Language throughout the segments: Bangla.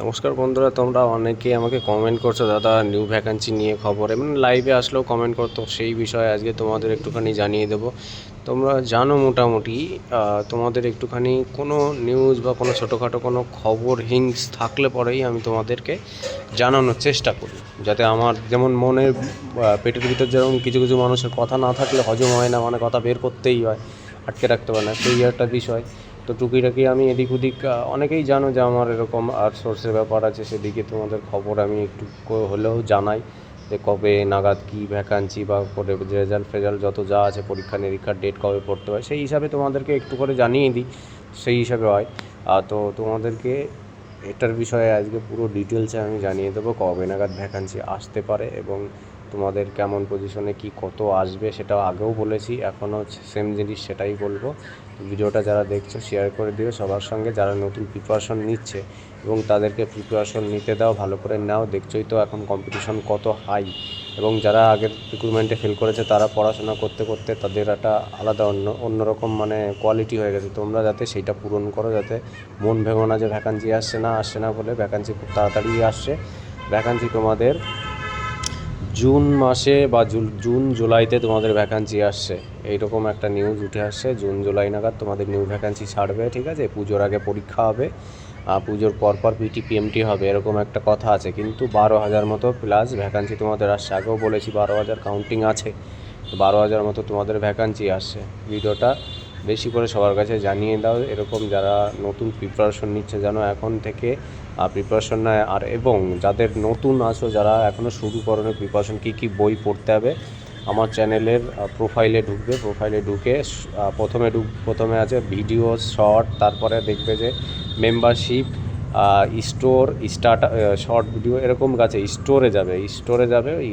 নমস্কার বন্ধুরা, তোমরা অনেকেই আমাকে কমেন্ট করছো দাদা নিউ ভ্যাকান্সি নিয়ে খবর, এবং লাইভে আসলেও কমেন্ট করতো। সেই বিষয়ে আজকে তোমাদের একটুখানি জানিয়ে দেবো। তোমরা জানো মোটামুটি, তোমাদের একটুখানি কোনো নিউজ বা কোনো ছোটোখাটো কোনো খবর হিংস থাকলে পরেই আমি তোমাদেরকে জানানোর চেষ্টা করি, যাতে আমার যেমন মনে পেটের ভিতর যেরকম কিছু কিছু মানুষের কথা না থাকলে হজম হয় না, মানে কথা বের করতেই হয়, আটকে রাখতে পারে না, সেই একটা বিষয়। তো টুকিটাকি আমি এদিক ওদিক, অনেকেই জানো যে আমার এরকম আউটসোর্সের ব্যাপার আছে, সেদিকে তোমাদের খবর আমি একটু হলেও জানাই যে কবে নাগাদ কী ভ্যাকান্সি বা করে রেজাল্ট ফেজাল্ট যত যা আছে, পরীক্ষা নিরীক্ষার ডেট কবে পড়তে হয়, সেই হিসাবে তোমাদেরকে একটু করে জানিয়ে দিই, সেই হিসাবে হয়। তো তোমাদেরকে এটার বিষয়ে আজকে পুরো ডিটেলসে আমি জানিয়ে দেবো কবে নাগাদ ভ্যাকান্সি আসতে পারে, এবং তোমাদের কেমন পজিশনে কি কত আসবে সেটাও আগেও বলেছি, এখনও সেম জিনিস সেটাই বলবো। ভিডিওটা যারা দেখছো শেয়ার করে দিও সবার সঙ্গে, যারা নতুন প্রিপারেশন নিচ্ছে, এবং তাদেরকে প্রিপারেশন নিতে দাও, ভালো করে নাও। দেখছোই তো এখন কম্পিটিশন কত হাই, এবং যারা আগের রিক্রুটমেন্টে ফেল করেছে তারা পড়াশোনা করতে করতে তাদের একটা আলাদা অন্যরকম মানে কোয়ালিটি হয়ে গেছে। তোমরা যাতে সেইটা পূরণ করো, যাতে মন ভেঙো না যে ভ্যাকান্সি আসছে না বলে। ভ্যাকান্সি খুব তাড়াতাড়ি আসছে। ভ্যাকান্সি তোমাদের জুন মাসে বা জুন জুলাইতে তোমাদের ভ্যাকান্সি আসছে, এইরকম একটা নিউজ উঠে আসছে। জুন জুলাই নাগাদ তোমাদের নিউ ভ্যাকান্সি ছাড়বে, ঠিক আছে? পুজোর আগে পরীক্ষা হবে, পুজোর পরপর পিটি পিএমটি হবে, এরকম একটা কথা আছে। কিন্তু 12,000 মতো প্লাস ভ্যাকান্সি তোমাদের আসছে। আগেও বলেছি 12,000 কাউন্টিং আছে, তো 12,000 মতো তোমাদের ভ্যাকান্সি আসছে। ভিডিওটা বেশি করে সবার কাছে জানিয়ে দাও, এরকম যারা নতুন প্রিপারেশন নিচ্ছে যেন এখন থেকে প্রিপারেশন নেয়। আর এবং যাদের নতুন আছো, যারা এখনও শুরু করোনি প্রিপারেশন, কী কী বই পড়তে হবে, আমার চ্যানেলের প্রোফাইলে ঢুকবে। প্রোফাইলে ঢুকে প্রথমে আছে ভিডিও শর্ট, তারপরে দেখবে যে মেম্বারশিপ, স্টার্ট, শর্ট ভিডিও, এরকম কাছে স্টোরে যাবে।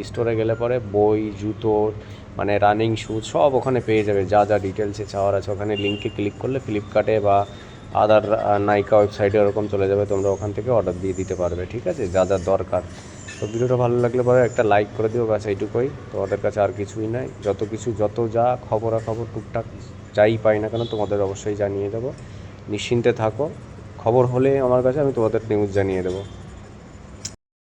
স্টোরে গেলে পরে বই, জুতো, মানে রানিং শ্যুজ সব ওখানে পেয়ে যাবে। যা যা ডিটেলসে চাওয়ার আছে ওখানে লিঙ্কে ক্লিক করলে ফ্লিপকার্টে বা আদার নাইকা ওয়েবসাইটে ওরকম চলে যাবে, তোমরা ওখান থেকে অর্ডার দিয়ে দিতে পারবে, ঠিক আছে? যা যা দরকার। তো ভিডিওটা ভালো লাগলে পরে একটা লাইক করে দিও, ব্যাস এইটুকুই। তোমাদের কাছে আর কিছুই নাই। যত যা খবরাখবর টুকটাক যাই পাই না কেন তোমাদের অবশ্যই জানিয়ে দেবো। নিশ্চিন্তে থাকো, খবর হলে আমার কাছে আমি তোমাদের নিউজ জানিয়ে দেবো।